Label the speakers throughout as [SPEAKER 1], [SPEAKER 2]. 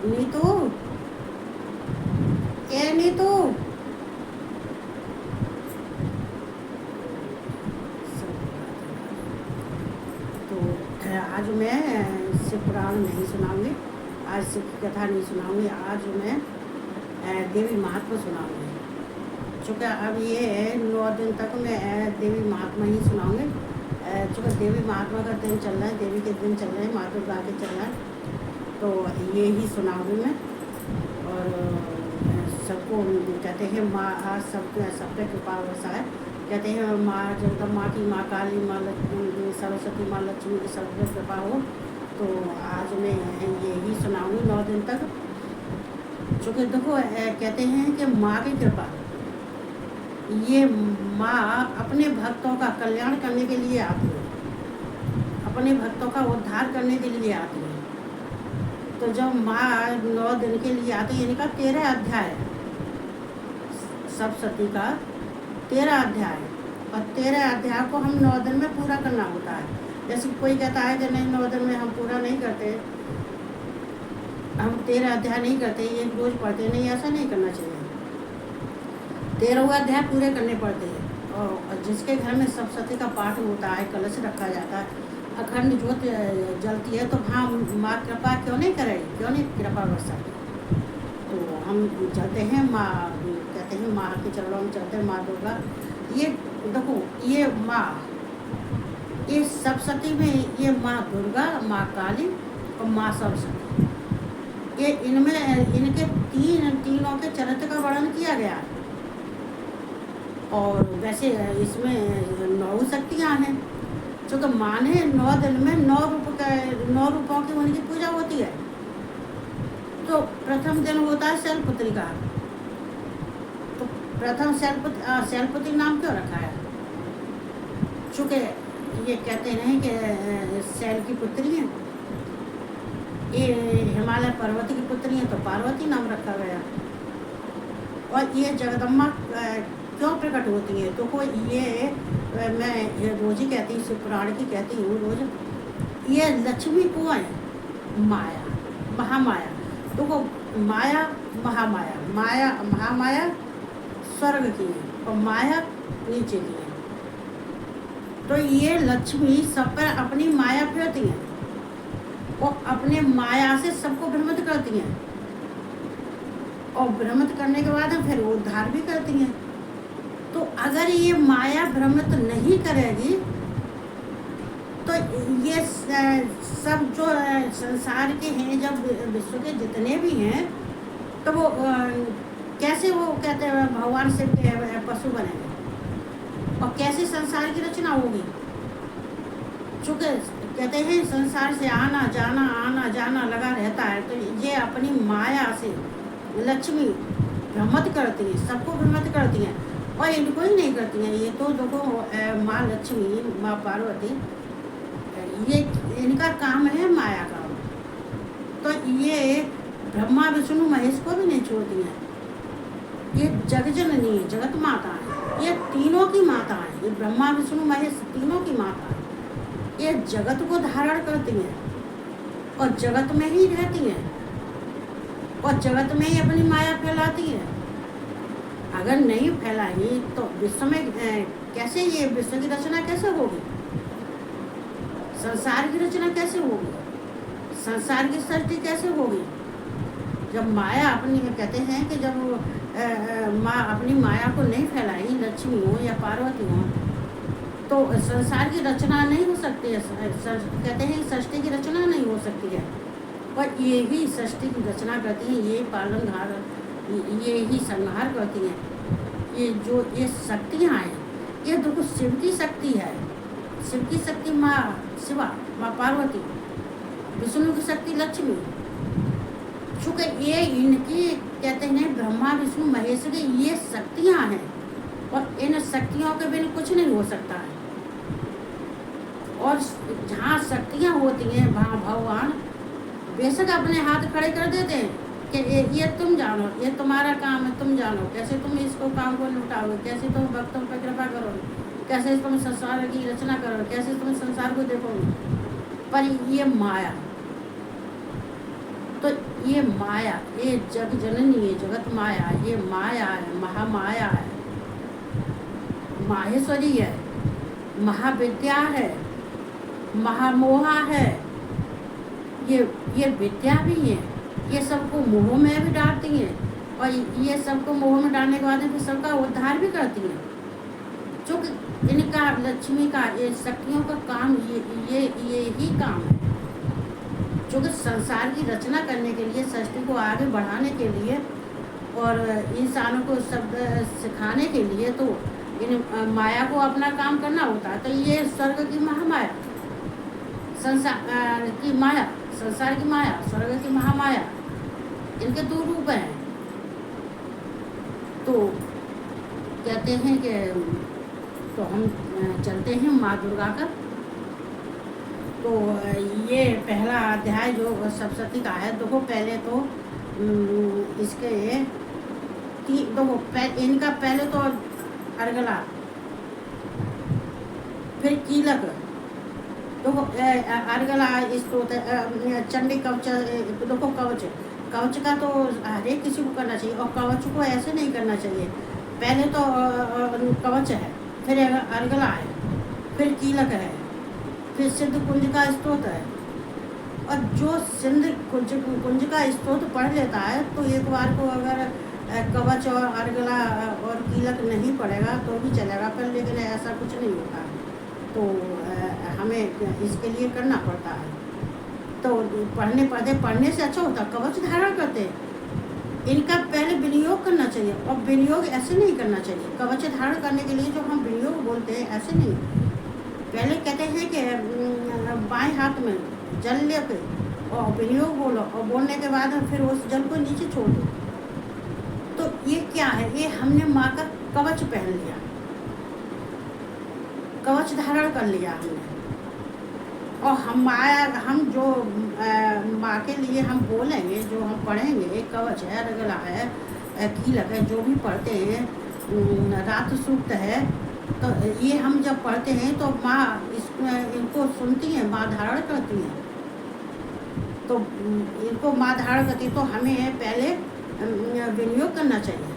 [SPEAKER 1] नीतू, ए नीतू, तो आज मैं शिव पुराण नहीं सुनाऊंगी, आज शिव की कथा नहीं सुनाऊंगी, आज मैं देवी महात्मा सुनाऊंगी। चूँकि अब ये 9 दिन तक मैं देवी महात्मा ही सुनाऊंगी। चूँकि देवी महात्मा का दिन चल रहा है, देवी के दिन चल रहे हैं, माँ दुर्गा के चल रहा है, तो ये ही सुनाऊंगी मैं। और सबको कहते हैं माँ, आज सब पे कृपा वर्षा है। कहते हैं माँ जगदम्बा की, माँ काली, माँ लक्ष्मी, सरस्वती माँ लक्ष्मी की सब पे कृपा हो। तो आज मैं ये ही सुनाऊंगी 9 दिन तक। चूँकि देखो कहते हैं कि माँ की कृपा, ये माँ अपने भक्तों का कल्याण करने के लिए आती है, अपने भक्तों का उद्धार करने के लिए आती है। तो जब माँ 9 दिन के लिए आती है, इनका 13 अध्याय है, सप्तशती का 13 अध्याय, और 13 अध्याय को हम 9 दिन में पूरा करना होता है। जैसे कोई कहता है कि नहीं 9 दिन में हम पूरा नहीं करते, हम 13 अध्याय नहीं करते, ये रोज पढ़ते, नहीं, ऐसा नहीं करना चाहिए। 13 अध्याय पूरे करने पड़ते हैं। और जिसके घर में सप्तशती का पाठ होता है, कलश रखा जाता है, अखंड ज्योत जलती है, तो हाँ माँ कृपा क्यों नहीं करेगी, क्यों नहीं कृपा बरसाती। तो हम चलते हैं माँ, कहते हैं माँ के चरणों में चलते हैं, माँ दुर्गा। ये देखो, ये माँ, ये सप्तशती में ये माँ दुर्गा, माँ काली और माँ सरस्वती, ये इनमें इनके तीनों के चरित्र का वर्णन किया गया है। और वैसे इसमें 9 शक्तियाँ हैं। चूँकि माँ ने 9 दिन में 9 रूपों की उनकी पूजा होती है। तो प्रथम दिन होता है शैलपुत्री का। तो प्रथम शैलपुत्री नाम क्यों रखा है? चूँकि ये कहते हैं कि शैल की पुत्री है, ये हिमालय पर्वत की पुत्री है, तो पार्वती नाम रखा गया। और ये जगदम्बा क्यों प्रकट होती है? तो कोई ये मैं रोज ही कहती हूँ, शिव पुराण की कहती हूँ रोज, ये लक्ष्मी को है माया, महामाया। तो वो माया महामाया, माया महामाया स्वर्ग की है और माया नीचे की है। तो ये लक्ष्मी सब पर अपनी माया फेरती हैं और अपने माया से सबको भ्रमित करती हैं, और भ्रमित करने के बाद फिर उद्धार भी करती हैं। तो अगर ये माया भ्रमित नहीं करेगी तो ये सब जो संसार के हैं, जब विश्व के जितने भी हैं, तो वो कैसे, वो कहते हैं भगवान शिव के पशु बनेंगे और कैसे संसार की रचना होगी। चूँकि कहते हैं संसार से आना जाना लगा रहता है, तो ये अपनी माया से लक्ष्मी भ्रमित करती है, सबको भ्रमित करती हैं, और इनको ही नहीं करती हैं। ये तो देखो माँ लक्ष्मी, माँ पार्वती, ये इनका काम है माया का। तो ये ब्रह्मा विष्णु महेश को भी नहीं छोड़ती हैं। ये जगजननी है, जगत माता है, ये तीनों की माता है, ये ब्रह्मा विष्णु महेश तीनों की माता है। ये जगत को धारण करती हैं और जगत में ही रहती हैं और जगत में ही अपनी माया फैलाती है। अगर नहीं फैलाई तो विश्व में कैसे, ये विश्व की रचना कैसे होगी, संसार की रचना कैसे होगी, संसार की सृष्टि कैसे होगी? जब माया अपनी, कहते हैं कि जब माँ अपनी माया को नहीं फैलाई, लक्ष्मी हो या पार्वती हो, तो संसार की रचना नहीं हो सकती है। कहते हैं सृष्टि की रचना नहीं हो सकती है, और ये ही सृष्टि की रचना करती हैं, ये पालनहार, ये ही संहार करती हैं। ये जो ये शक्तियाँ हैं, ये देखो शिव की शक्ति है, शिव की शक्ति माँ शिवा, माँ पार्वती, विष्णु की शक्ति लक्ष्मी। चूँकि ये इनकी, कहते हैं ब्रह्मा विष्णु महेश की ये शक्तियाँ हैं, और इन शक्तियों के बिना कुछ नहीं हो सकता है। और जहाँ शक्तियाँ होती हैं वहाँ भगवान बेशक अपने हाथ खड़े कर देते हैं कि ये तुम जानो, ये तुम्हारा काम है, तुम जानो कैसे तुम इसको काम को लुटाओगे, कैसे तुम भक्तों पर कृपा करोगे, कैसे तुम संसार की रचना करोगे, कैसे तुम संसार को देखोगे। पर ये माया, तो ये माया, ये जग जननी, ये जगत माया, ये माया है, महामाया है, माहेश्वरी है, महाविद्या है, महामोहा है। ये विद्या भी है, ये सबको मोह में भी डालती हैं और ये सबको मोह में डालने के बाद फिर सबका उद्धार भी करती हैं। चूँकि इनका लक्ष्मी का, ये शक्तियों का काम ये ही काम है। चूँकि संसार की रचना करने के लिए, सृष्टि को आगे बढ़ाने के लिए और इंसानों को शब्द सिखाने के लिए तो इन माया को अपना काम करना होता है। तो ये स्वर्ग की महामाया, संसार की माया, संसार की माया, स्वर्ग की महामाया, इनके दो रूप हैं। तो कहते हैं कि तो हम चलते हैं माँ दुर्गा का। तो ये पहला अध्याय जो सप्तशती का है, देखो पहले तो इसके देखो इनका पहले तो अर्गला, फिर कीलक, देखो अर्गला स्तोत्र, चंडी कवच, देखो कवच का तो हर एक किसी को करना चाहिए और कवच को ऐसे नहीं करना चाहिए। पहले तो कवच है, फिर अर्गला है, फिर कीलक है, फिर सिद्ध कुंज का स्तोत्र है। और जो सिंध कुंज का स्तोत्र पढ़ लेता है तो एक बार को अगर कवच और अर्गला और कीलक नहीं पड़ेगा तो भी चलेगा, पर लेकिन ऐसा कुछ नहीं होता है। तो हमें इसके लिए करना पड़ता है। तो पढ़ने से अच्छा होता, कवच धारण करते इनका पहले विनियोग करना चाहिए और विनियोग ऐसे नहीं करना चाहिए। कवच धारण करने के लिए जो हम विनियोग बोलते हैं ऐसे नहीं, पहले कहते हैं कि बाएं हाथ में जल लेके और विनियोग बोलो और बोलने के बाद फिर उस जल को नीचे छोड़ दो। तो ये क्या है, ये हमने माँ का कवच पहन लिया, कवच धारण कर लिया हमने। और हम जो माँ के लिए हम बोलेंगे, जो हम पढ़ेंगे, एक कवच है, अर्गला है, कीलक है, जो भी पढ़ते हैं, रात सूक्त है, तो ये हम जब पढ़ते हैं तो माँ इनको सुनती हैं, माँ धारण करती हैं। तो इनको माँ धारण करती, तो हमें पहले विनियोग करना चाहिए।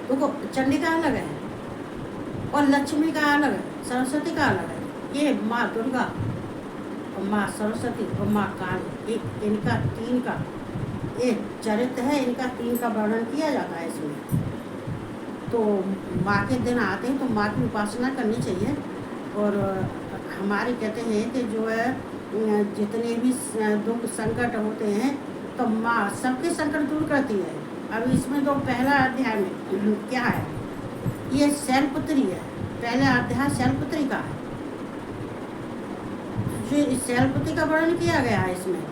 [SPEAKER 1] तो चंडी का अलग है और लक्ष्मी का अलग है, सरस्वती का अलग है। ये माँ दुर्गा और माँ सरस्वती और माँ काली, इनका तीन का एक चरित्र है, इनका तीन का वर्णन किया जाता है इसमें। तो माँ के दिन आते हैं तो माँ की उपासना करनी चाहिए। और हमारे कहते हैं कि जो है जितने भी दुख संकट होते हैं तो माँ सबके संकट दूर करती है। अब इसमें तो पहला अध्याय में क्या है, ये शैलपुत्री है, पहला अध्याय शैलपुत्री का है, जो शैलपुत्री का वर्णन किया गया है इसमें।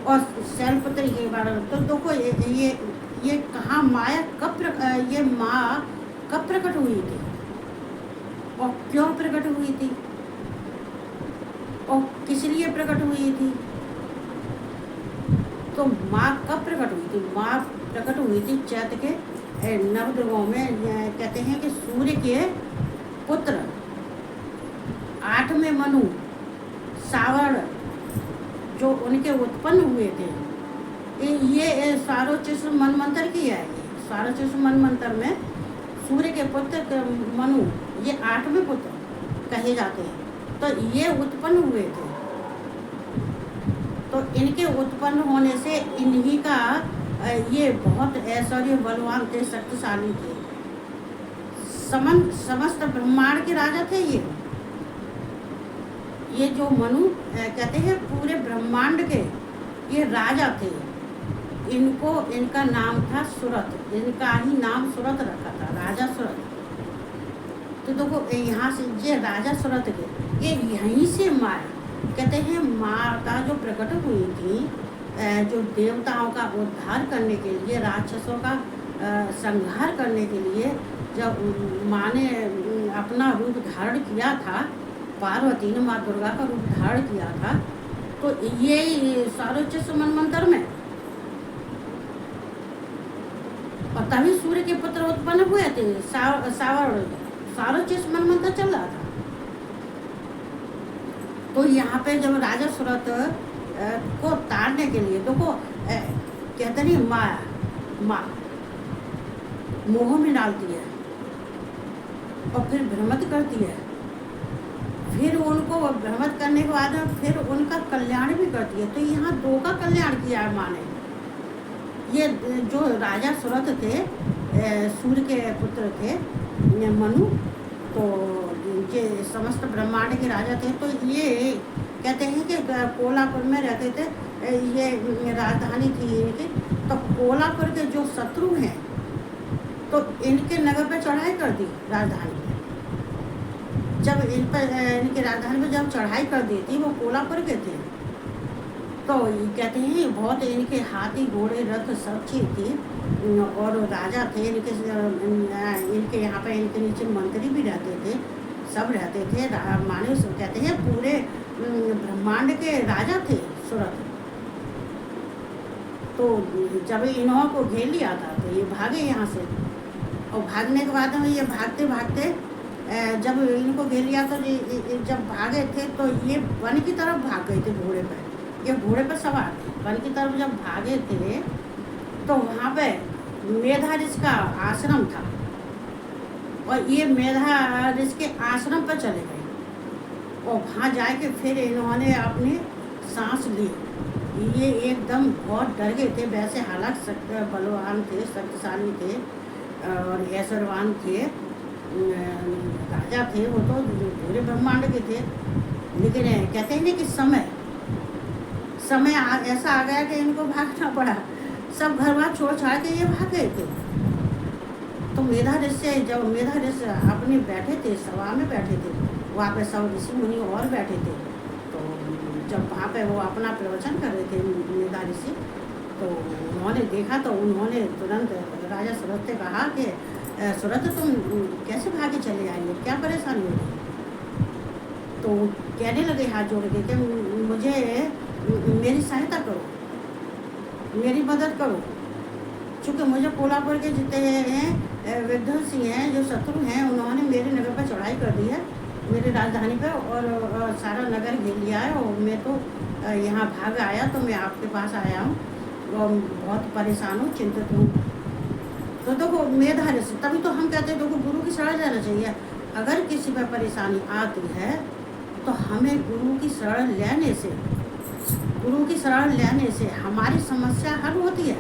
[SPEAKER 1] और शैलपुत्री के बारे में तो देखो ये कहाँ माया कब ये माँ कब प्रकट हुई थी और क्यों प्रकट हुई थी और किस लिए प्रकट हुई थी। तो माँ कब प्रकट हुई थी, माँ प्रकट हुई थी चैत्र के नवद्रवों में। कहते हैं कि सूर्य के पुत्र 8वें मनु सावर्ण जो उनके उत्पन्न हुए थे, ये सारोचिष मनमंत्र की है। ये सारोचिष मनमंत्र में सूर्य के पुत्र मनु ये 8वें पुत्र कहे जाते हैं। तो ये उत्पन्न हुए थे, तो इनके उत्पन्न होने से इन्हीं का ये बहुत ऐश्वर्य बलवान थे, शक्तिशाली थे, समस्त ब्रह्मांड के राजा थे। ये जो मनु कहते हैं पूरे ब्रह्मांड के ये राजा थे। इनका नाम था सुरथ, इनका ही नाम सुरथ रखा था, राजा सुरथ। तो देखो यहाँ से ये राजा सुरथ के ये यहीं से माया कहते हैं माता जो प्रकट हुई थी, जो देवताओं का उद्धार करने के लिए, राक्षसों का संहार करने के लिए जब माँ ने अपना रूप धारण किया था, पार्वती ने माँ दुर्गा का रूप धारण किया था, तो ये सारोचिष मनमंत्र में और तभी सूर्य के पुत्र उत्पन्न हुए थे। सारोचिष मनमंत्र चल रहा था। तो यहाँ पे जब राजा सुरथ को तारने के लिए देखो कहते नहीं माया, माँ मोह में डालती है और फिर भ्रमित करती है, फिर उनको भ्रमित करने के बाद फिर उनका कल्याण भी करती है। तो यहाँ दो का कल्याण किया है माँ ने। ये जो राजा सुरथ थे, सूर्य के पुत्र थे मनु, तो ये समस्त ब्रह्मांड के राजा थे। तो ये कहते हैं कि कोल्हापुर में रहते थे, ये राजधानी थी इनकी। तो कोल्हापुर के जो शत्रु हैं तो इनके नगर पर चढ़ाई कर दी राजधानी पे। जब इनके राजधानी पे जब चढ़ाई कर दी थी, वो कोल्हापुर के थे, तो कहते हैं बहुत इनके हाथी घोड़े रथ सब चीज थी और राजा थे इनके यहाँ पे इनके नीचे मंत्री भी रहते थे, सब रहते थे। माने कहते हैं पूरे ब्रह्मांड के राजा थे सुरथ। तो जब इन्हों को घेर लिया था तो ये भागे यहाँ से, और भागने के बाद में ये भागते भागते जब इनको घेर लिया तो जब भागे थे तो ये वन की तरफ भाग गए थे घोड़े पर। ये घोड़े पर सवार थे, वन की तरफ जब भागे थे तो वहाँ पे मेधा ऋषि का आश्रम था, और ये मेधा ऋषि के आश्रम पर चले गए और वहाँ जाके फिर इन्होंने अपनी सांस ली। ये एकदम बहुत डर गए थे, वैसे हालांकि बलवान थे, शक्तिशाली थे और ऐश्वर्यवान थे, राजा थे, वो तो पूरे ब्रह्मांड के थे। लेकिन कहते हैं ना कि समय ऐसा आ गया कि इनको भागना पड़ा, सब घर बार छोड़ छाड़ के ये भाग गए थे। तो मेधा ऋषि जब मेधा ऋषि अपने बैठे थे, सभा में बैठे थे, वहाँ पे सब ऋषि मुनि और बैठे थे। तो जब वहाँ पे वो अपना प्रवचन कर रहे थे मेधा ऋषि, तो उन्होंने देखा तो उन्होंने तुरंत राजा सुरथ से कहा कि सुरथ तुम कैसे भागे चले आएंगे, क्या परेशानी होगी? तो कहने लगे हाथ जोड़ के कि मुझे मेरी सहायता करो, मेरी मदद करो, क्योंकि मुझे कोल्हापुर के जितने हैं विध्वंसी हैं, जो शत्रु हैं, उन्होंने मेरे नगर पर चढ़ाई कर दी है, मेरी राजधानी पर, और सारा नगर घेर लिया है, और मैं तो यहाँ भाग आया, तो मैं आपके पास आया हूँ और बहुत परेशान हूँ, चिंतित हूँ। तो देखो मेधा ऋषि, तभी तो हम कहते हैं देखो गुरु की शरण जाना चाहिए। अगर किसी पर परेशानी आती है तो हमें गुरु की शरण लेने से हमारी समस्या हल होती है।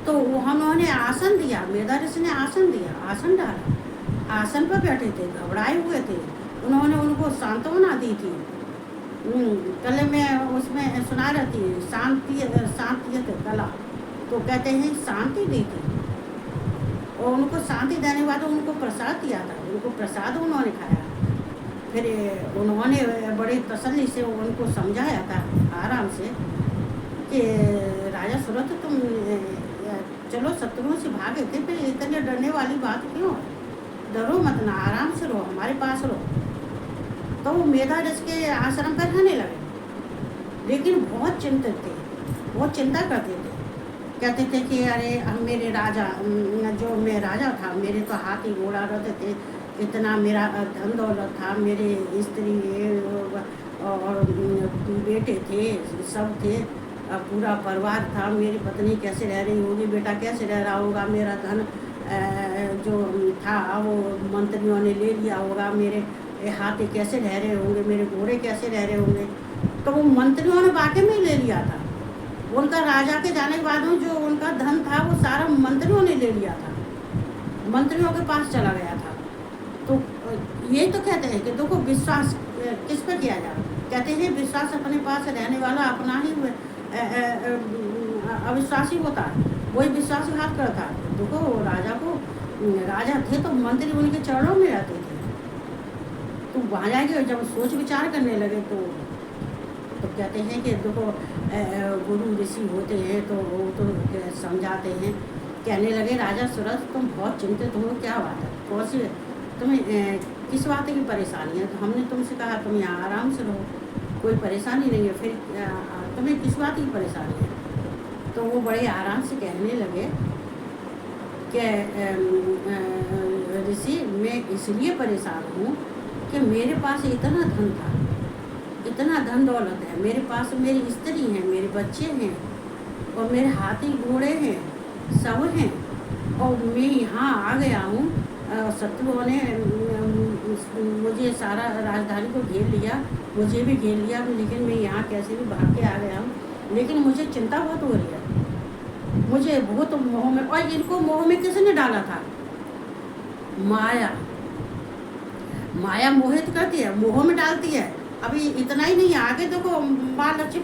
[SPEAKER 1] तो उन्होंने आसन दिया, मेधा ऋषि ने आसन दिया, आसन डाला, आसन पर बैठे थे, घबराए हुए थे, उन्होंने उनको सांत्वना दी थी। कल में उसमें सुना रहती है शांति कला, तो कहते हैं शांति दी थी, और उनको शांति देने के बाद उनको प्रसाद दिया था, उनको प्रसाद उन्होंने खाया। फिर उन्होंने बड़ी तसल्ली से उनको समझाया था आराम से कि राजा सुरथ तुम चलो शत्रुओं से भागे थे, फिर इतने डरने वाली बात क्यों? डरो मत ना, आराम से रहो, हमारे पास रहो। तो वो मेधा ऋषि के आश्रम पर रहने लगे, लेकिन बहुत चिंतित थे, बहुत चिंता करते थे। कहते थे कि अरे हम मेरे राजा, जो मैं राजा था, मेरे तो हाथी घोड़ा रथ थे, इतना मेरा धन दौलत था, मेरे स्त्री और बेटे थे, सब थे, पूरा परिवार था, मेरी पत्नी कैसे रह रही होगी, बेटा कैसे रह रहा होगा, मेरा धन जो था वो मंत्रियों ने ले लिया होगा, मेरे हाथी कैसे रह रहे होंगे, मेरे घोड़े कैसे रह रहे होंगे। तो वो मंत्रियों ने वाकई में ले लिया था, उनका राजा के जाने के बाद में जो उनका धन था वो सारा मंत्रियों ने ले लिया था, मंत्रियों के पास चला गया था। तो ये तो कहते हैं कि देखो विश्वास किस पर किया जाए, कहते हैं विश्वास अपने पास रहने वाला अपना ही अविश्वासी होता है, वही विश्वासघात करता है। देखो राजा थे तो मंत्री उनके चरणों में रहते थे, तो वहाँ जाके जब सोच विचार करने लगे तो कहते हैं कि देखो गुरु ऋषि होते हैं तो वो तो समझाते हैं। कहने लगे राजा सुरथ तुम बहुत चिंतित हो, क्या बात है, कौन सी तुम्हें किस बात की परेशानी है? तो हमने तुमसे कहा तुम यहाँ आराम से रहो, कोई परेशानी नहीं है, फिर तुम्हें किस बात की परेशानी है? तो वो बड़े आराम से कहने लगे कि ऋषि मैं इसलिए परेशान हूँ कि मेरे पास इतना धन था, इतना धन दौलत है मेरे पास, मेरी स्त्री है, मेरे बच्चे हैं और मेरे हाथी घोड़े हैं, सब हैं, और मैं यहाँ आ गया हूँ। शत्रुओं ने मुझे सारा राजधानी को घेर लिया, मुझे भी घेर लिया, लेकिन मैं यहाँ कैसे भी भाग के आ गया हूँ। लेकिन मुझे चिंता बहुत हो रही है, मुझे बहुत मोह में, और इनको मोह में किसने डाला था? माया। माया मोहित करती है, मोह में डालती है। अभी इतना ही नहीं, आगे देखो माँ लक्ष्मी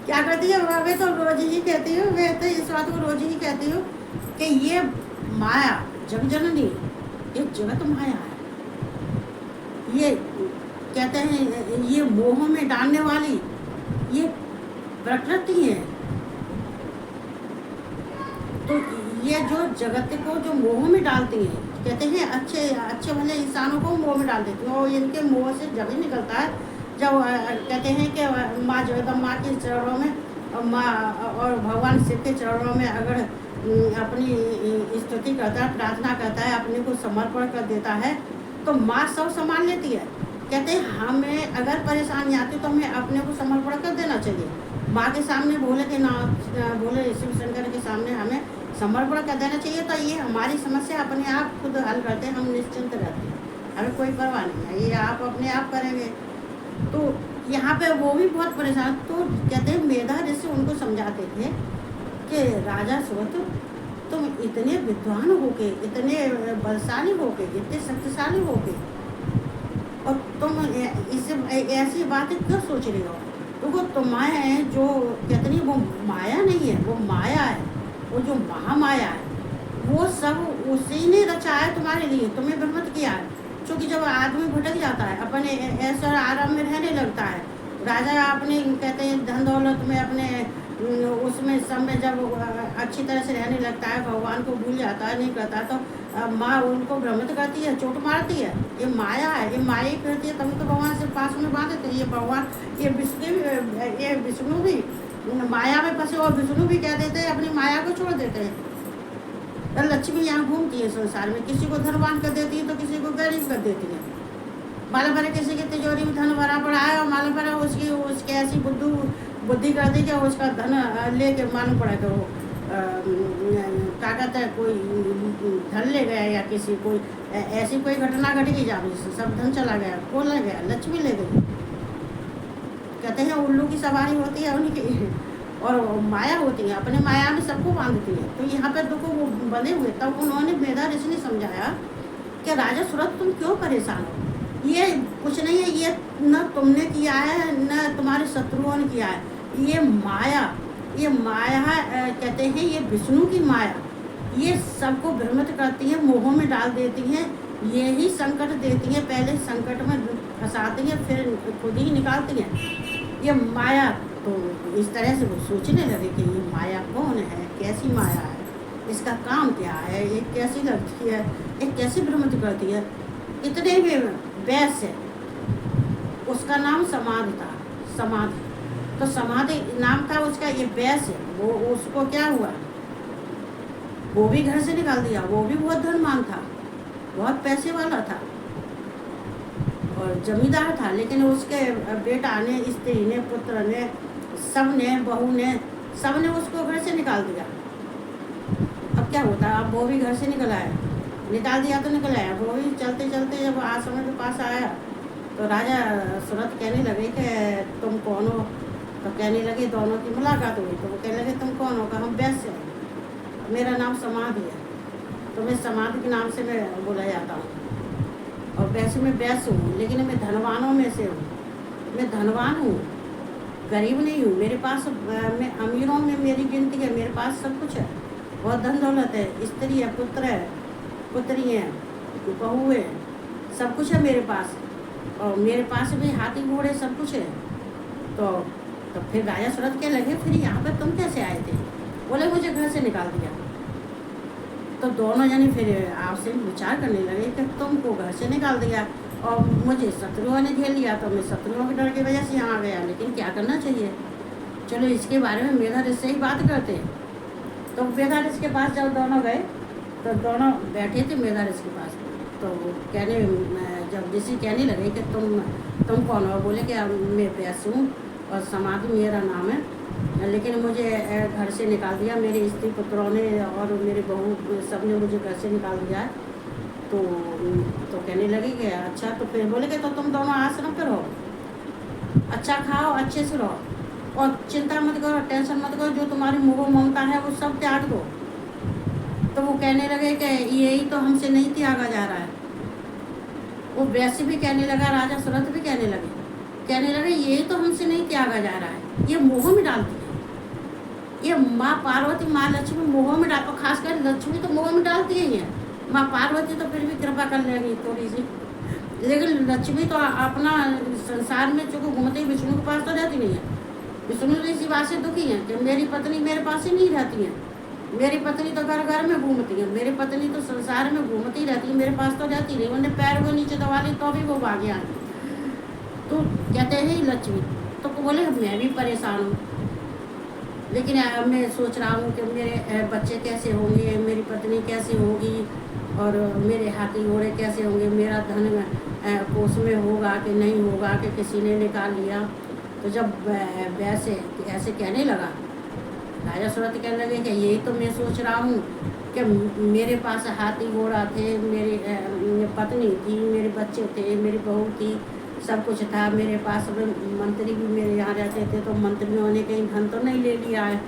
[SPEAKER 1] क्या करती है। मैं तो रोज ही कहती हूँ, मैं तो इस बात को रोज ही कहती हूँ कि ये माया जग जननी, एक जगत माया है। ये कहते हैं ये मोह में डालने वाली ये प्रकृति है। तो ये जो जगत को जो मोह में डालती है, कहते हैं अच्छे अच्छे भले इंसानों को मोह में डाल देती है, और इनके मोह से जब ही निकलता है जब कहते हैं कि माँ जगदम्बा के चरणों में, माँ और भगवान शिव के चरणों में अगर अपनी स्तुति करता है, प्रार्थना करता है, अपने को समर्पण कर देता है, तो माँ सब संभाल लेती है। कहते हैं हमें अगर परेशानी आती तो हमें अपने को समर्पण कर देना चाहिए। माँ के सामने, भोले के नाम, भोले शिव शंकर के सामने हमें समर्पण कर देना चाहिए। तो ये हमारी समस्या अपने आप खुद हल करते हैं, हम निश्चिंत रहते हैं, हमें कोई परवाह नहीं है, ये आप अपने आप करेंगे। तो यहाँ पे वो भी बहुत परेशान, तो कहते हैं मेधा ऋषि उनको समझाते थे कि राजा सुरत, तुम इतने विद्वान होके, इतने बलशाली होके, इतने शक्तिशाली होके, और तुम इस ऐसी बातें क्यों सोच रही हो? तो वो तुम्हें जो कहते नहीं, वो माया नहीं है, वो माया है, वो जो महामाया है, वो सब उसी ने रचा है तुम्हारे लिए, तुम्हें भ्रमित किया है। क्योंकि जब आदमी भटक जाता है, अपने ऐसा आराम में रहने लगता है, राजा अपने कहते हैं धन दौलत में, अपने उसमें सब में जब अच्छी तरह से रहने लगता है, भगवान को भूल जाता है, नहीं करता, तो माँ उनको भ्रमित करती है, चोट मारती है। ये माया है, ये माया ही करती है, तभी तो भगवान से पास में बांधे थे। ये भगवान, ये विष्णु भी माया में फंसे, और विष्णु भी क्या देते हैं, अपनी माया को छोड़ देते हैं। लक्ष्मी यहाँ घूमती है संसार में, किसी को धनवान कर देती है तो किसी को गरीब कर देती है। माला भरे किसी की तिजोरी में धन भरा पड़ा है, और माला भरा उसकी ऐसी बुद्धि कर दी कि उसका धन लेके मालूम पड़ा कि वो क्या कहता है, कोई धन ले गया, या किसी कोई ऐसी कोई घटना घट गई जहाँ सब धन चला गया, कौन ले गया? लक्ष्मी ले गई। कहते हैं उल्लू की सवारी होती है उनकी, और माया होती है, अपने माया में सबको बांधती है। तो यहाँ पे देखो वो बने हुए, तब उन्होंने मेधा ऋषि ने समझाया कि राजा सुरत तुम क्यों परेशान हो, ये कुछ नहीं है, ये न तुमने किया है न तुम्हारे शत्रुओं ने किया है, ये माया कहते हैं ये विष्णु की माया, ये सबको भ्रमित करती है, मोह में डाल देती हैं, ये ही संकट देती हैं, पहले संकट में फंसाती हैं, फिर खुद ही निकालती हैं ये माया। तो इस तरह से वो सोचने लगे कि ये माया कौन है, कैसी माया है, इसका काम क्या है, ये कैसी लगती है, ये कैसे भ्रमित करती है। इतने में वैश्य, उसका नाम समाधि था, समाधि, तो समाधि नाम था उसका, ये वैश्य, वो उसको क्या हुआ, वो भी घर से निकाल दिया। वो भी बहुत धनवान था, बहुत पैसे वाला था और जमींदार था, लेकिन उसके बेटा ने, स्त्री ने, पुत्र ने, सब ने, बहू ने, सब ने उसको घर से निकाल दिया। अब क्या होता है, अब वो भी घर से निकल आया, निकाल दिया तो निकल आया। वो भी चलते चलते जब आश्रम के पास आया तो राजा सुरत कहने लगे कि तुम कौन हो? तो कहने लगे, दोनों की मुलाकात हुई तो वो कहने लगे तुम कौन हो? हम वैश्य हैं, मेरा नाम समाधि है, तो मैं समाधि के नाम से मैं बोला जाता हूँ, और वैसे मैं वैश्य हूँ, लेकिन मैं धनवानों में से हूँ, मैं धनवान हूँ, गरीब नहीं हूँ। मेरे पास, मैं अमीरों में मेरी गिनती है, मेरे पास सब कुछ है, बहुत धन दौलत है, स्त्री है, पुत्र है, पुत्री है, बहू है, सब कुछ है मेरे पास, और मेरे पास भी हाथी घोड़े सब कुछ है। तो फिर राजा सुरत के लगे, फिर यहाँ पर तुम कैसे आए थे? बोले मुझे घर से निकाल दिया। तो दोनों जने फिर आपसे विचार करने लगे कि तुमको घर से निकाल दिया और मुझे शत्रुओं ने घेर लिया, तो मैं शत्रुओं के डर की वजह से यहाँ आ गया, लेकिन क्या करना चाहिए? चलो इसके बारे में मेधा ऋषि से ही बात करते हैं। तो मेधा ऋषि के पास जब दोनों गए तो दोनों बैठे थे मेधा ऋषि के पास, तो कहने, जब ऋषि कहने लगे कि तुम तुम कौन हो? बोले कि मैं व्यास हूँ और समाधि मेरा नाम है, लेकिन मुझे घर से निकाल दिया मेरे स्त्री पुत्रों ने और मेरे बहू सब ने मुझे घर से निकाल दिया है। तो कहने लगे कि अच्छा, तो फिर बोले कि तो तुम दोनों आश्रम पे रहो, अच्छा खाओ, अच्छे से रहो और चिंता मत करो, टेंशन मत करो, जो तुम्हारी मोह ममता है वो सब त्याग दो। तो वो कहने लगे कि यही तो हमसे नहीं त्यागा जा रहा है। वो वैसे भी कहने लगा, राजा सुरथ भी कहने लगे यही तो हमसे नहीं त्यागा जा रहा है, ये मोह में डालती है। ये माँ पार्वती माँ लक्ष्मी मोह में डाल, खासकर लक्ष्मी तो मोह में डालती ही है, माँ पार्वती तो फिर भी कृपा कर लेगी थोड़ी सी, लेकिन लक्ष्मी तो अपना संसार में चूँकि घूमते विष्णु के पास तो रहती नहीं है। विष्णु इसी बात से दुखी है कि मेरी पत्नी मेरे पास ही नहीं रहती है, मेरी पत्नी तो घर घर में घूमती है, मेरी पत्नी तो संसार में घूमती रहती है, मेरे पास तो रहती नहीं, उन्हें पैर को नीचे दबा ली तो भी वो भाग आई। तो कहते हैं लक्ष्मी, तो बोले मैं भी परेशान हूँ, लेकिन मैं सोच रहा हूँ कि मेरे बच्चे कैसे होंगे, मेरी पत्नी कैसे होगी और मेरे हाथी घोड़े कैसे होंगे, मेरा धन कोष में होगा कि नहीं होगा कि किसी ने निकाल लिया। तो जब वैसे ऐसे कहने लगा, राजा सुरथ कहने लगे कि यही तो मैं सोच रहा हूँ कि मेरे पास हाथी घोड़ा थे, मेरी पत्नी थी, मेरे बच्चे थे, मेरी बहू थी, सब कुछ था मेरे पास, मंत्री भी मेरे यहाँ रहते थे, तो मंत्रियों ने कहीं धन तो नहीं ले लिया है,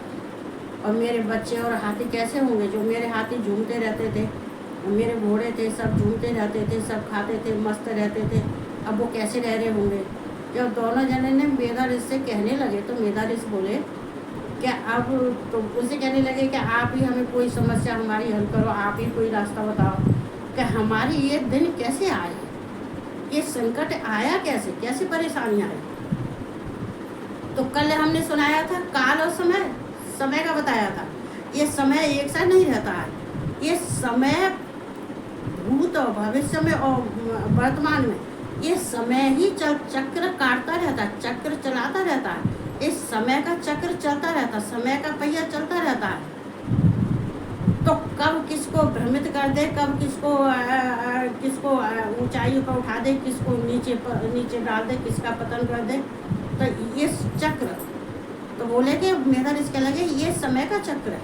[SPEAKER 1] और मेरे बच्चे और हाथी कैसे होंगे? जो मेरे हाथी झूमते रहते थे, मेरे घोड़े थे, सब झूमते रहते थे, सब खाते थे, मस्त रहते थे, अब वो कैसे रह रहे होंगे? जब दोनों जने ने मेधा ऋषि से कहने लगे तो मेधा ऋषि बोले क्या अब तो उसे कहने लगे कि आप ही हमें कोई समस्या हमारी हल करो, आप ही कोई रास्ता बताओ कि हमारी ये दिन कैसे आए, ये संकट आया कैसे, कैसे परेशानी आई। तो कल हमने सुनाया था काल और समय का बताया था। ये समय एक साथ नहीं रहता है, ये समय भूत और भविष्य में और वर्तमान में ये समय ही चक्र काटता रहता है, चक्र चलाता रहता है, इस समय का चक्र चलता रहता, समय का पहिया चलता रहता है। तो कब किसको भ्रमित कर दे, कब किसको ऊंचाई पर उठा दे, किसको नीचे डाल दे, किसका पतन कर दे, तो ये चक्र। तो बोले कि मेधा ऋषि लगे ये समय का चक्र है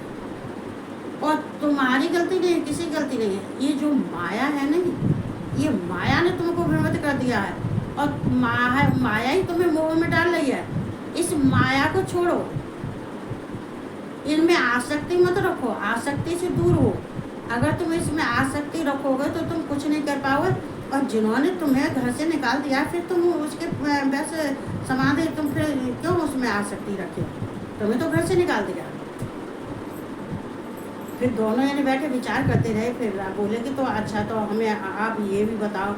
[SPEAKER 1] और तुम्हारी गलती नहीं है, किसी गलती नहीं है, ये जो माया है नहीं, ये माया ने तुमको भ्रमित कर दिया है और माया ही तुम्हें मोह में डाल रही है। इस माया को छोड़ो, इनमें आसक्ति मत रखो, आसक्ति से दूर हो। अगर तुम इसमें आसक्ति रखोगे तो तुम कुछ नहीं कर पाओगे, और जिन्होंने तुम्हें घर से निकाल दिया फिर तुम उसके वैसे समाधि, तुम फिर क्यों उसमें आसक्ति रखे? तुम्हें तो घर से निकाल दिया। फिर दोनों यानी बैठे विचार करते रहे, फिर बोले कि तो अच्छा, तो हमें आप ये भी बताओ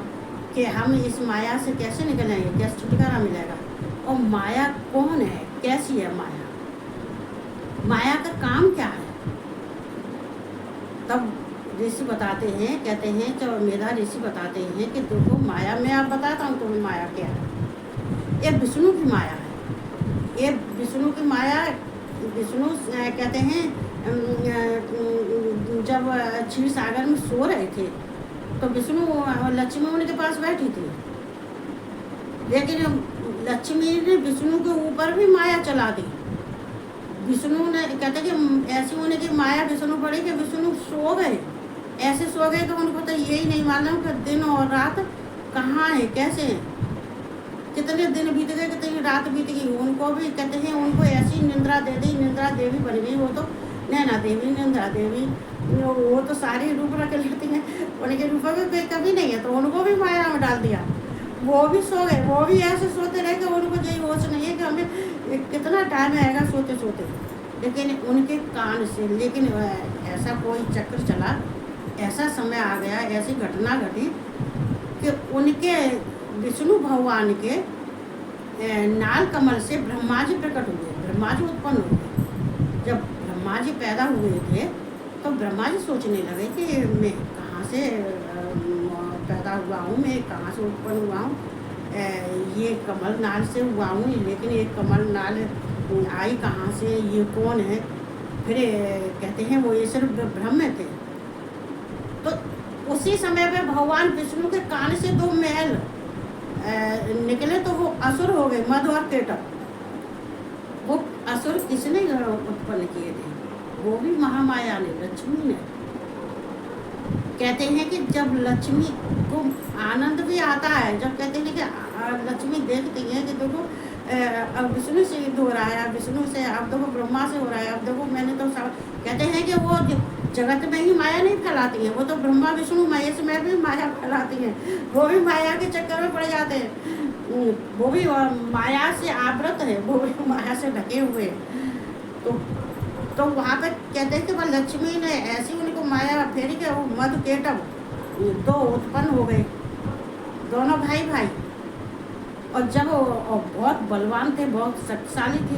[SPEAKER 1] कि हम इस माया से कैसे निकलेंगे, कैसे छुटकारा मिलेगा, और माया कौन है, कैसी है माया, माया का काम क्या है? तब ऋषि बताते हैं, कहते हैं, जो मेधा ऋषि बताते हैं कि देखो माया में आप बताता हूँ तुम्हें माया क्या है। ये विष्णु की माया है, ये विष्णु की माया। विष्णु कहते हैं जब क्षीर सागर में सो रहे थे तो विष्णु लक्ष्मी उनके पास बैठी थी, लेकिन लक्ष्मी ने विष्णु के ऊपर भी माया चला दी। विष्णु ने कहते कि ऐसी होने की माया विष्णु पड़ी कि विष्णु सो गए, ऐसे सो गए कि उनको तो यही नहीं मालूम कि दिन और रात कहाँ है, कैसे है, कितने दिन बीत गए, कितनी रात बीत गई। उनको भी कहते हैं उनको ऐसी निंद्रा दे दी, निंद्रा देवी बन गई वो तो, नैना देवी, निंद्रा देवी, वो तो सारी रूप रख लेती हैं, उनके रूप में कभी नहीं है, तो उनको भी माया में डाल दिया। वो भी सो गए, वो भी ऐसे सोते रहे कि उनको यही होश नहीं है कि हमें कितना टाइम आएगा सोते सोते, लेकिन उनके कान से, लेकिन ऐसा कोई चक्र चला, ऐसा समय आ गया, ऐसी घटना घटी कि उनके विष्णु भगवान के नाल कमल से ब्रह्मा जी प्रकट हुए, ब्रह्मा जी उत्पन्न हुए। जब ब्रह्मा जी पैदा हुए थे तो ब्रह्मा जी सोचने लगे कि मैं कहाँ से पैदा हुआ हूँ, मैं कहाँ से उत्पन्न हुआ हूँ, ये कमल नाल से हुआ हूँ, लेकिन ये कमल नाल आई कहाँ से, ये कौन है? फिर कहते हैं वो ये सिर्फ ब्रह्म थे। तो उसी समय पे भगवान विष्णु के कान से दो महल निकले तो वो असुर हो गए, मधु और केटव। वो असुर किसने उत्पन्न किए थे? वो भी महामाया ने, लक्ष्मी ने। कहते हैं कि जब लक्ष्मी को आनंद भी आता है, जब कहते हैं कि लक्ष्मी देखती है कि देखो अब विष्णु से युद्ध हो रहा है, अब विष्णु से, अब देखो ब्रह्मा से हो रहा है, अब देखो मैंने तो सब, कहते हैं कि वो जगत में ही माया नहीं फैलाती हैं, वो तो ब्रह्मा विष्णु महेश में भी माया फैलाती हैं, वो भी माया के चक्कर में पड़ जाते हैं। वो भी माया से आवृत है, वो भी माया से ढके हुए हैं। तो वहाँ पे कहते हैं कि वह लक्ष्मी ने ऐसी उनको माया फेरी के वो मधु केटव दो उत्पन्न हो गए, दोनों भाई भाई। और जब वो बहुत बलवान थे, बहुत शक्तिशाली थे,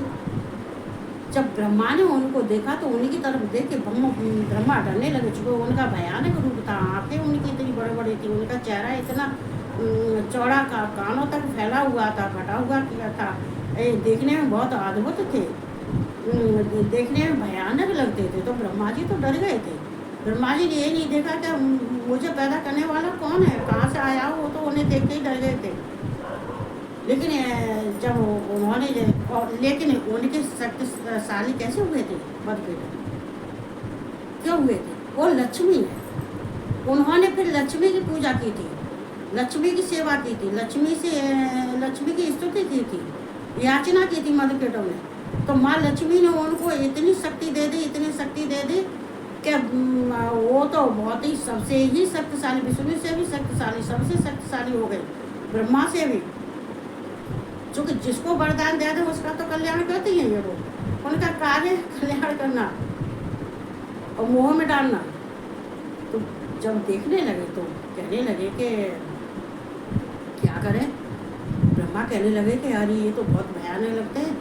[SPEAKER 1] जब ब्रह्मा ने उनको देखा तो उन्हीं की तरफ देख के ब्रह्मा डरने लगे, चूँकि उनका भयानक रूप था, आंखें उनकी इतनी बड़ी बड़ी थी, उनका चेहरा इतना चौड़ा कानों तक फैला हुआ था, फटा हुआ किया था, देखने में बहुत अद्भुत थे, देखने में भयानक लगते थे। तो ब्रह्मा जी तो डर गए थे। ब्रह्मा जी ने ये नहीं देखा कि मुझे पैदा करने वाला कौन है, कहाँ से आया हो, तो उन्हें देख के ही डर गए थे। लेकिन जब उन्होंने, लेकिन उनके शक्तिशाली कैसे हुए थे मधुकेटव, क्यों हुए थे? वो लक्ष्मी है। उन्होंने फिर लक्ष्मी की पूजा की थी, लक्ष्मी की सेवा की थी, लक्ष्मी की स्तुति की थी, याचना की थी मधुकेटव ने। तो माँ लक्ष्मी ने उनको इतनी शक्ति दे दी, इतनी शक्ति दे दी कि वो तो बहुत ही सबसे ही शक्तिशाली, विष्णु से भी शक्तिशाली, सबसे शक्तिशाली हो गए, ब्रह्मा से भी। क्योंकि जिसको वरदान दे दे उसका तो कल्याण करती हैं ये लोग, उनका कार्य कल्याण करना और मोह में डालना। तो जब देखने लगे तो कहने लगे कि क्या करें, ब्रह्मा कहने लगे कि यार ये तो बहुत भयानक लगते हैं,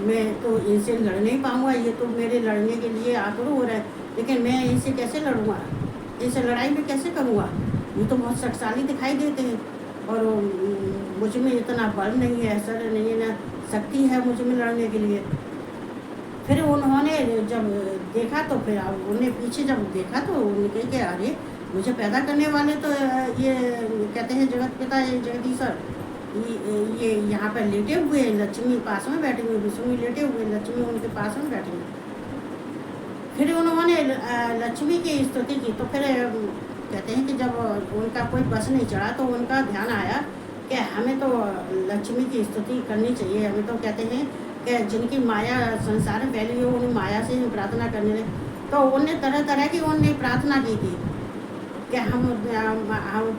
[SPEAKER 1] मैं तो इनसे लड़ नहीं पाऊंगा, ये तो मेरे लड़ने के लिए आतुर हो रहा है, लेकिन मैं इनसे कैसे लड़ूंगा, इनसे लड़ाई में कैसे करूँगा, ये तो बहुत शक्तिशाली दिखाई देते हैं और मुझ में इतना बल नहीं है, ऐसा नहीं है, ना शक्ति है मुझ में लड़ने के लिए। फिर उन्होंने जब देखा तो फिर उन्हें पीछे जब देखा तो उनके कि अरे मुझे पैदा करने वाले तो ये कहते हैं जगत पिता, ये जगदीश्वर, ये यहाँ पर लेटे हुए हैं, लक्ष्मी पास में बैठे हुए, विष्णु लेटे हुए, लक्ष्मी उनके पास में बैठे हुए। फिर उन्होंने लक्ष्मी की स्तुति की। तो फिर कहते हैं कि जब उनका कोई बस नहीं चढ़ा तो उनका ध्यान आया कि हमें तो लक्ष्मी की स्तुति करनी चाहिए, हमें तो कहते हैं कि जिनकी माया संसार में फैली हो उन्हें माया से ही प्रार्थना करने लगे। तो उन्हें तरह तरह की उन्हें प्रार्थना की थी कि हम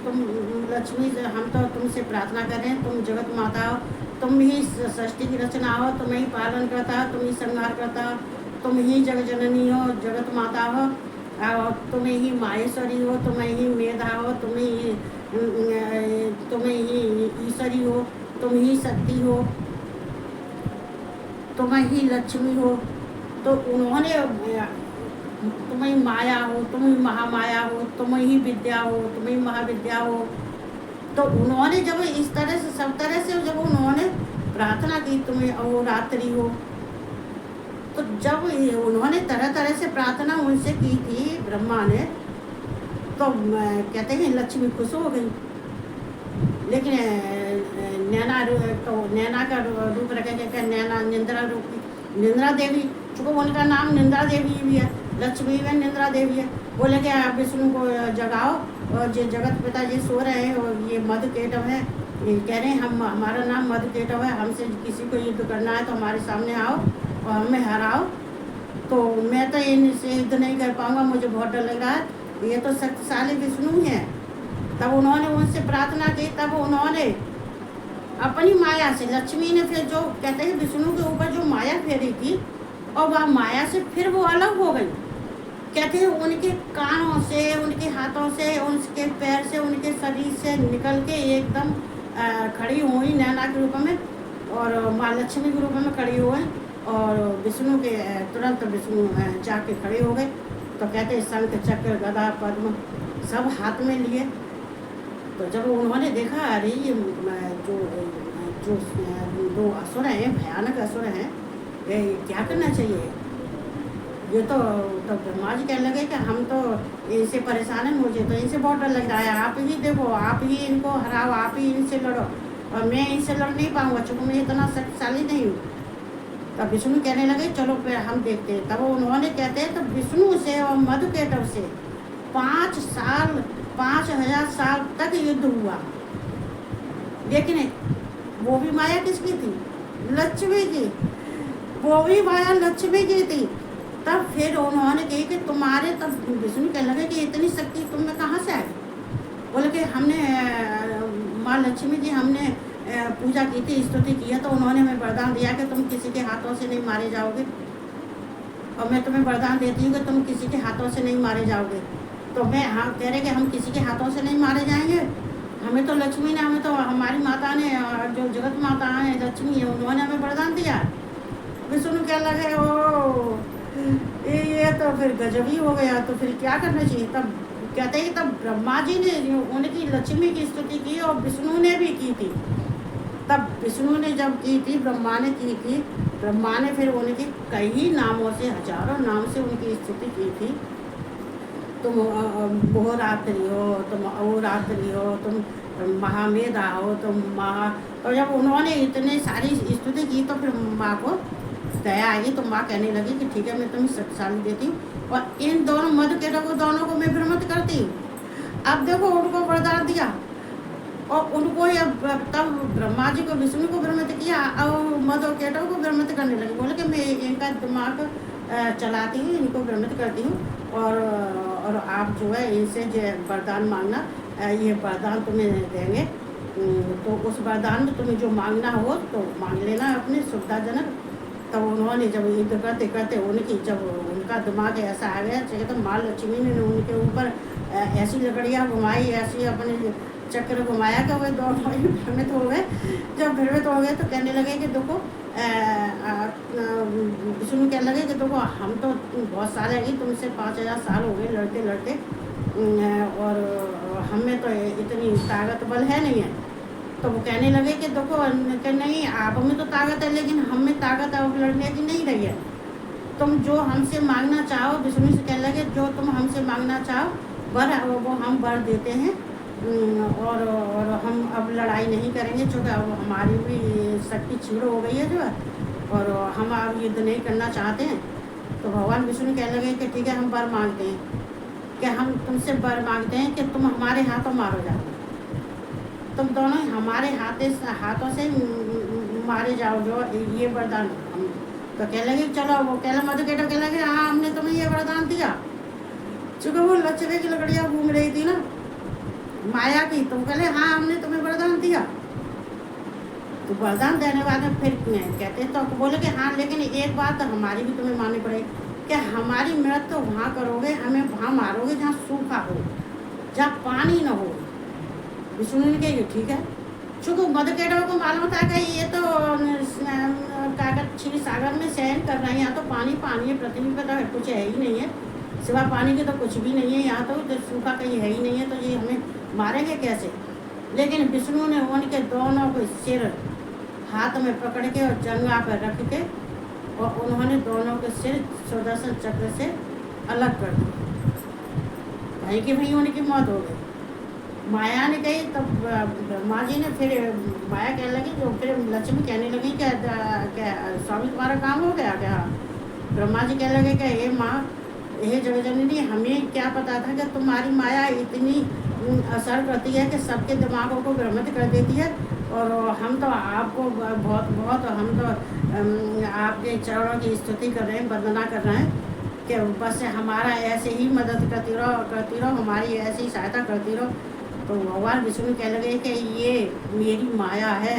[SPEAKER 1] तुम लक्ष्मी, हम तो तुमसे प्रार्थना करें, तुम जगत माता हो, तुम ही सृष्टि की रचना हो, तुम ही पालन करता हो, तुम ही संहार करता हो, तुम ही जगत जननी हो, जगत माता हो, और तुम ही माहेश्वरी हो, तुम ही मेधा हो, तुम ही ईश्वरी हो, तुम ही शक्ति हो, तुम ही लक्ष्मी हो। तो उन्होंने तुम ही माया हो, तुम ही महामाया हो, तुम ही विद्या हो, तुम ही महाविद्या हो। तो उन्होंने जब इस तरह से सब तरह से जब उन्होंने प्रार्थना की, तुम्हें अहोरात्रि हो, तो जब उन्होंने तरह तरह से प्रार्थना उनसे की थी ब्रह्मा ने, तो कहते हैं लक्ष्मी खुश हो गई। लेकिन नैना का रूप रखे, नैना निंद्रा रूप, निंद्रा देवी, चूँकि उनका नाम निंद्रा देवी भी है, लक्ष्मी में निंद्रा देवी है। बोले कि आप विष्णु को जगाओ, और जो जगत पिता जी सो रहे हैं और ये मधुकेटव है, ये कह रहे हैं हमारा नाम मधुकेटव है, हमसे किसी को युद्ध करना है तो हमारे सामने आओ और हमें हराओ। तो मैं तो इनसे युद्ध नहीं कर पाऊँगा, मुझे बहुत डर लग रहा है, ये तो शक्तिशाली विष्णु हैं। तब उन्होंने उनसे प्रार्थना की, तब उन्होंने अपनी माया से, लक्ष्मी ने फिर जो कहते हैं विष्णु के ऊपर जो माया फेरी थी, और वह माया से फिर वो अलग हो गई। कहते हैं उनके कानों से, उनके हाथों से, उनके पैर से, उनके शरीर से निकल के एकदम खड़ी हुई नैना के रूप में, और माँ लक्ष्मी के रूप में खड़ी हुई, और विष्णु के तुरंत विष्णु जाके खड़े हो गए। तो कहते हैं शंख चक्र गदा पद्म सब हाथ में लिए। तो जब उन्होंने देखा अरे ये जो दो असुर हैं, भयानक असुर हैं, क्या करना चाहिए, ये तो ब्रह्मा जी कहने लगे कि हम तो इनसे परेशान हैं, मुझे तो इनसे बहुत डर लग रहा है, आप ही देखो, आप ही इनको हराओ, आप ही इनसे लड़ो, और मैं इनसे लड़ नहीं पाऊंगा चूँकि मैं इतना शक्तिशाली नहीं हूँ। तब विष्णु कहने लगे चलो फिर हम देखते हैं। तब उन्होंने कहते हैं तो विष्णु से और मधुकेटव से 5 साल 5000 साल तक युद्ध हुआ, लेकिन वो भी माया किसकी थी? लक्ष्मी की। वो भी माया लक्ष्मी की थी। तब फिर उन्होंने कही कि तुम्हारे, तब विष्णु कहने लगे कि इतनी शक्ति तुम में कहाँ से आई? बोले कि हमने माँ लक्ष्मी जी हमने पूजा की थी, स्तुति किया, तो उन्होंने हमें वरदान दिया कि तुम किसी के हाथों से नहीं मारे जाओगे, और मैं तुम्हें वरदान देती हूँ कि तुम किसी के हाथों से नहीं मारे जाओगे। तो मैं हाँ कह रहे कि हम किसी के हाथों से नहीं मारे जाएंगे, हमें तो लक्ष्मी ने, हमें तो हमारी माता ने, जो जगत माता है लक्ष्मी है, उन्होंने हमें वरदान दिया। विष्णु क्या लगे ओ ये तो फिर गजब ही हो गया, तो फिर क्या करना चाहिए? तब कहते हैं तब ब्रह्मा जी ने उनकी लक्ष्मी की स्तुति की और विष्णु ने भी की थी। तब विष्णु ने जब की थी, ब्रह्मा ने की थी, ब्रह्मा ने फिर उनके कई नामों से, हजारों नाम से उनकी स्तुति की थी। तुम बहुरात्रि हो, तुम अहोरात्रि हो, तुम महामेधा हो, तुम महा। तो जब उन्होंने इतने सारी स्तुति की तो फिर माँ को दया आई, तो माँ कहने लगी कि ठीक है मैं तुम्हें शक्तिशाली देती हूँ, और इन दोनों मधुकेटव को दोनों को मैं भ्रमित करती हूँ। अब देखो उनको वरदान दिया, और उनको तब ब्रह्मा जी को, विष्णु को भ्रमित किया, और मधुकेटव को भ्रमित करने लगे। बोले कि मैं इनका दिमाग चलाती हूँ, इनको भ्रमित करती हूँ, और आप जो है इनसे जो वरदान मांगना, ये वरदान तुम्हें देंगे, तो उस वरदान में तुम्हें जो मांगना हो तो मांग लेना अपने सुविधाजनक। तब उन्होंने जब युद्ध करते करते जब उनका दिमाग ऐसा आ गया, चाहिए तो माँ लक्ष्मी ने उनके ऊपर ऐसी लकड़ियाँ घुमाई, ऐसी अपने चक्र घुमाया कि वे दोनों ही भ्रमित हो गए। जब भ्रमित हो गए तो कहने लगे कि देखो, विष्णु कहने लगे कि देखो हम तो बहुत साल है, तुमसे 5000 साल हो गए लड़ते लड़ते, और हमें तो इतनी ताकत बल है नहीं है। तो वो कहने लगे कि देखो कि नहीं, आप में तो ताकत है, लेकिन हम में ताकत अब लड़ने की नहीं रही है। तुम जो हमसे मांगना चाहो, विष्णु से कहने लगे जो तुम हमसे मांगना चाहो वर, वो हम वर देते हैं, और हम अब लड़ाई नहीं करेंगे, क्योंकि अब हमारी भी शक्ति क्षीण हो गई है जो है, और हम अब युद्ध नहीं करना चाहते हैं। तो भगवान विष्णु कहने लगे कि ठीक है हम वर मांगते हैं, कि हम तुमसे वर मांगते हैं कि तुम हमारे हाथों मारो जाओ, तुम दोनों हमारे हाथों से मारे जाओ, जो ये वरदान हम। तो कह लगे चलो, वो कहला मधुकेटव कह लगे हाँ हमने तुम्हें ये वरदान दिया, चूँकि वो लक्ष्मी की लकड़ियाँ घूम रही थी ना माया की, तो कहले हाँ हमने तुम्हें वरदान दिया। तो वरदान देने वाले फिर कहते तो बोले कि हाँ लेकिन एक बात हमारी भी तुम्हें माननी पड़ेगी, कि हमारी मृत्यु वहाँ करोगे, हमें वहाँ मारोगे जहाँ सूखा हो, जहाँ पानी न हो। विष्णु ने कही ठीक है, चूँकि मधुकेटव को मालूम था कि ये तो कागज क्षीर सागर में शयन कर रहे हैं, यहाँ तो पानी पानी है, पृथ्वी पर तो कुछ है ही नहीं है, सिवा पानी के तो कुछ भी नहीं है, यहाँ तो सूखा कहीं है ही नहीं है, तो ये हमें मारेंगे कैसे? लेकिन विष्णु ने उनके दोनों को सिर हाथ में पकड़ के और जंगा पर रख के, और उन्होंने दोनों के सिर सुदर्शन चक्र से अलग कर दिया, भाई कि भाई उनकी मौत हो गई। माया ने कही, तब ब्रह्मा जी ने फिर माया कहने लगी, जो फिर लक्ष्मी कहने लगी क्या स्वामी तुम्हारा काम हो गया क्या? ब्रह्मा जी कहने लगे कि हे माँ, हे जगजननी, हमें क्या पता था कि तुम्हारी माया इतनी असर करती है कि सबके दिमागों को भ्रमित कर देती है, और हम तो आपको बहुत बहुत हम तो आपके चरणों की स्तुति कर रहे हैं, वंदना कर रहे हैं कि बस हमारा ऐसे ही मदद करती रहो, हमारी ऐसी ही सहायता करती रहो। तो भगवान विष्णु कहने लगे कि ये मेरी माया है।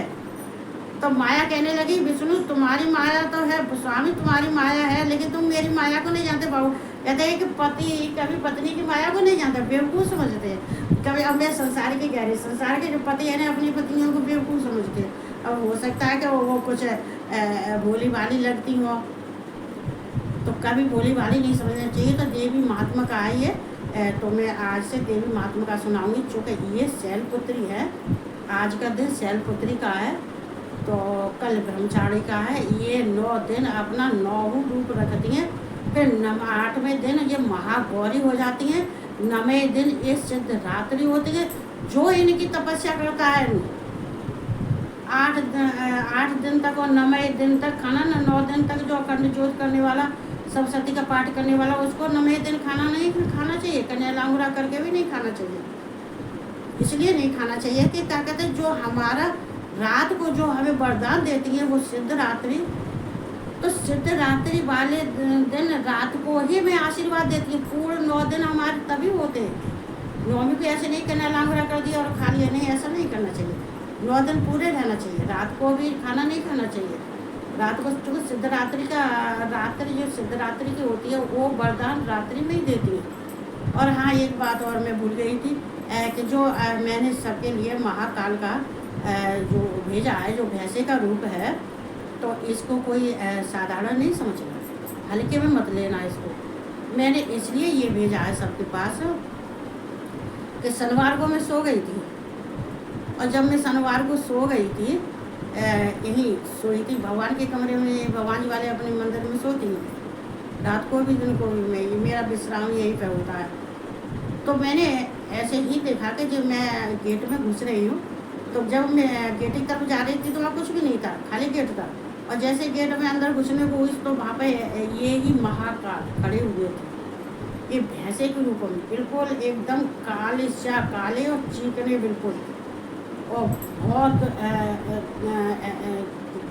[SPEAKER 1] तो माया कहने लगी विष्णु तुम्हारी माया तो है, स्वामी तुम्हारी माया है, लेकिन तुम मेरी माया को नहीं जानते। बाबू कहते हैं कि पति कभी पत्नी की माया को नहीं जानता, बेवकूफ़ समझते हैं। कभी अब मैं संसार के कह रही, संसार के जो पति है ना अपनी पत्नियों को बेवकूफ़ समझते हैं। अब हो सकता है कि वो कुछ भोली भाली लगती हो, तो कभी भोली भाली नहीं समझना चाहिए। तो देवी महात्मा का आई है, तो मैं आज से देवी महात्मा का सुनाऊंगी, चूँकि ये शैलपुत्री है, आज का दिन शैलपुत्री का है, तो कल ब्रह्मचारी का है। ये 9 दिन अपना 9 रूप रखती हैं, फिर 8वें दिन ये महागौरी हो जाती हैं। 9वें दिन ये सिद्ध रात्रि होती है। जो इनकी तपस्या करता है 8 दिन तक और 9वें दिन तक खाना न, 9 दिन तक जो अखंड ज्योत करने वाला, सप्तशती का पाठ करने वाला, उसको 9वें दिन खाना नहीं खाना चाहिए। कन्या लांगुरा करके भी नहीं खाना चाहिए। इसलिए नहीं खाना चाहिए कि क्या कहते हैं, जो हमारा रात को जो हमें वरदान देती है वो सिद्ध रात्रि, तो सिद्ध रात्रि वाले दिन रात को ही मैं आशीर्वाद देती हूँ। पूर्ण 9 दिन हमारे तभी होते हैं। 9वीं को ऐसे नहीं करना लांगुरा कर दिया और खा लिया, नहीं, ऐसा नहीं करना चाहिए। 9 दिन पूरे रहना चाहिए। रात को भी खाना नहीं खाना चाहिए। रात को जो सिद्ध रात्रि का रात्रि जो सिद्ध रात्रि की होती है वो वरदान रात्रि में ही देती है। और हाँ, एक बात और मैं भूल गई थी कि जो मैंने सबके लिए महाकाल का जो भेजा है, जो भैंसे का रूप है, तो इसको कोई साधारण नहीं समझना, हल्के में मत लेना इसको। मैंने इसलिए ये भेजा है सबके पास कि शनिवार को मैं सो गई थी, और जब मैं शनिवार को सो गई थी, यहीं सोई थी भगवान के कमरे में। भगवान जी वाले अपने मंदिर में सोती हूँ, रात को भी दिन को भी। मैं मेरा विश्राम यहीं पे होता है। तो मैंने ऐसे ही देखा कि जब मैं गेट में घुस रही हूँ, तो जब मैं गेट की तरफ जा रही थी तो वहाँ कुछ भी नहीं था, खाली गेट था। और जैसे गेट में अंदर घुसने को हुई तो वहाँ पे ये ही महाकाल खड़े हुए थे, ये भैंसे के रूप में, बिल्कुल एकदम काले और चिकने बिल्कुल, और बहुत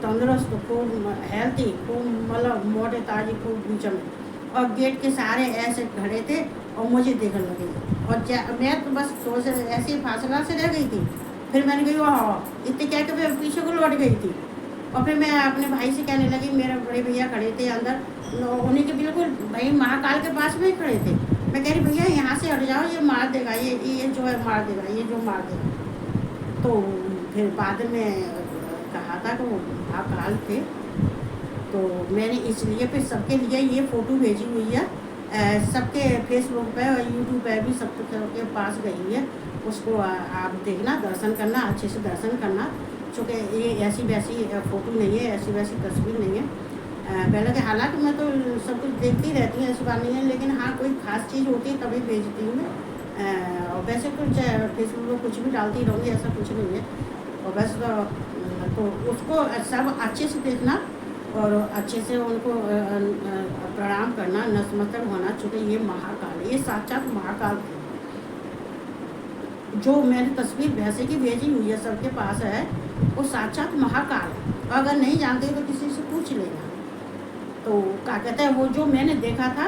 [SPEAKER 1] तंदुरुस्त, खूब हेल्थी, खूब मतलब मोटे ताजे, खूब बीच में। और गेट के सारे ऐसे खड़े थे और मुझे देखने लगे। और मैं तो बस सोच ऐसे ही फासला से रह गई थी। फिर मैंने कही वाह, इतने क्या कि मैं पीछे को लौट गई थी। और फिर मैं अपने भाई से कहने लगी, मेरे बड़े भैया खड़े थे अंदर, उन्हीं के बिल्कुल भाई महाकाल के पास में ही खड़े थे। मैं कह रही भैया यहाँ से हट जाओ, ये मार देगा, ये जो है मार देगा, ये जो मार देगा। तो फिर बाद में कहा था कि वो महाकाल थे। तो मैंने इसलिए फिर सबके लिए ये फ़ोटो भेजी हुई है, सबके फेसबुक पे और यूट्यूब पे भी सबके पास गई है। उसको आप देखना, दर्शन करना, अच्छे से दर्शन करना। चूँकि ये ऐसी वैसी फ़ोटो नहीं है, ऐसी वैसी तस्वीर नहीं है। पहले के हालांकि मैं तो सब कुछ देखती रहती हूँ, ऐसी बात नहीं है, लेकिन हाँ कोई ख़ास चीज़ होती है तभी भेजती हूँ मैं। और वैसे कुछ फेसबुक पर कुछ भी डालती रहूँगी, ऐसा कुछ नहीं है। और बस तो उसको सब अच्छे से देखना और अच्छे से उनको प्रणाम करना, नतमस्तक होना। चूँकि ये महाकाल, ये साक्षात महाकाल थे। जो मैंने तस्वीर भैंसे की भेजी हुई है सबके पास है, वो साक्षात महाकाल है। अगर नहीं जानते तो किसी से पूछ लेना। तो क्या कहते हैं, वो जो मैंने देखा था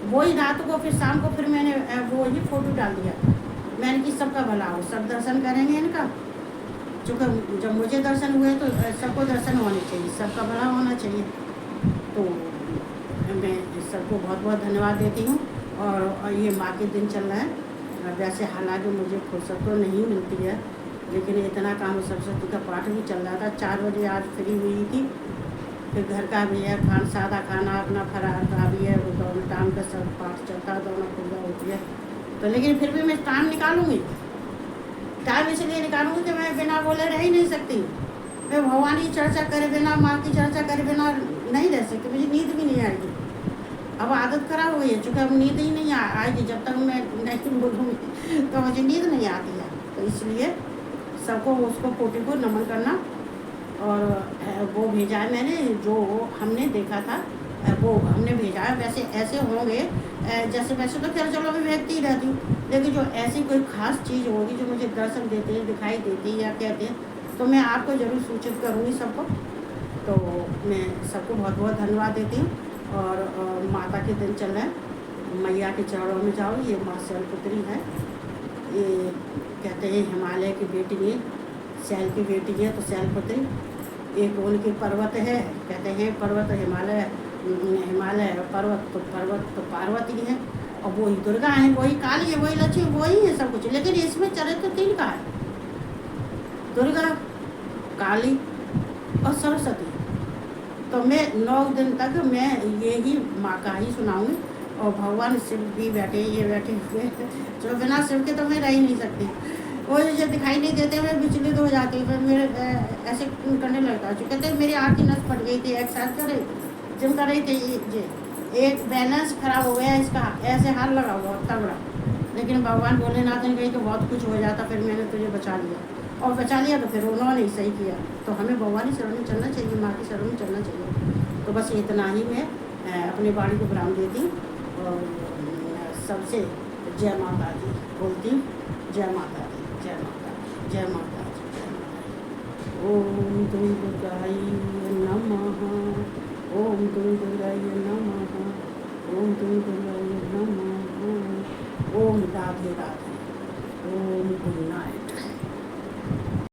[SPEAKER 1] वही रात को, फिर शाम को फिर मैंने वो ही फ़ोटो डाल दिया था। मैंने कि सबका भला हो, सब दर्शन करेंगे इनका। चूँकि जब मुझे दर्शन हुए तो सबको दर्शन होने चाहिए, सबका भला होना चाहिए। तो मैं सबको बहुत बहुत धन्यवाद देती हूँ। और ये माँ के दिन चल रहा है। वैसे हालांकि मुझे फुर्सत तो नहीं मिलती है, लेकिन इतना काम, सरस्वती का पाठ भी चल रहा था। 4 बजे आज फ्री हुई थी। फिर घर का भी है, सादा खाना, अपना फरार का भी है, वो दोनों टाइम का सब पाठ चलता है, दोनों पूजा होती है। तो लेकिन फिर भी मैं टाइम निकालूंगी। टाइम इसलिए निकालूंगी कि मैं बिना बोले रह ही नहीं सकती। मैं भगवान की चर्चा करे बिना, माँ की चर्चा करे बिना नहीं रह सकती। मुझे नींद भी नहीं आएगी। अब आदत खराब हो गई है, चूँकि अब नींद ही नहीं आएगी जब तक मैं नहीं बोलूँगी, तो मुझे नींद नहीं आती है। तो इसलिए सबको उसको फोटो को नमन करना। और वो भेजा है मैंने, जो हमने देखा था वो हमने भेजा है। वैसे ऐसे होंगे जैसे वैसे तो खैर चलो मैं व्यक्ति ही रहती हूँ, लेकिन जो ऐसी कोई ख़ास चीज़ होगी जो मुझे दर्शन देती है, दिखाई देती है या कहते हैं, तो मैं आपको ज़रूर सूचित करूँगी सबको। तो मैं सबको बहुत बहुत धन्यवाद देती हूँ। और माता के दिन चल रहे हैं, मैया के चरणों में जाओ। ये माँ शैलपुत्री है, ये कहते हैं हिमालय की बेटी है, शैल की बेटी है, तो शैलपुत्री। एक उनकी पर्वत है, कहते हैं पर्वत हिमालय पर्वत, तो पार्वती है। और वही दुर्गा है, वही काली है, वही लक्ष्मी, वही है सब कुछ। लेकिन इसमें चरित्र 3 का है, दुर्गा, काली और सरस्वती। तो मैं 9 दिन तक मैं ये ही माँ का ही सुनाऊंगी। और भगवान शिव भी बैठे, ये बैठे हुए, जो बिना शिव के तो मैं रह ही नहीं सकती। वो जो दिखाई नहीं देते, मैं विचलित हो जाती हूँ, मेरे ऐसे करने लगता है। जो कहते हैं मेरी आँख की नस फट गई थी, एक्सरसाइज कर रही जिम कर रही थी, ये एक बैलेंस खराब हो गया इसका, ऐसे हाथ लगा हुआ तगड़ा, लेकिन भगवान भोलेनाथ ने कही कि बहुत कुछ हो जाता, फिर मैंने तुझे बचा लिया, और बचा लिया तो फिर उन्होंने ही सही किया। तो हमें भगवान की शरण में चलना चाहिए, माँ की शरण में चलना चाहिए। तो बस इतना ही मैं अपनी वाणी को विराम देती और सबसे जय माता दी बोलती हूँ। जय माता दी, जय माता दी, जय माता दी, जय माता दी। ओम दुर्गाय नमः, ओम दुर्गाय नमः, ओम दुर्गाय नमः, ओम राधे राधे, ओम गुरु नानक।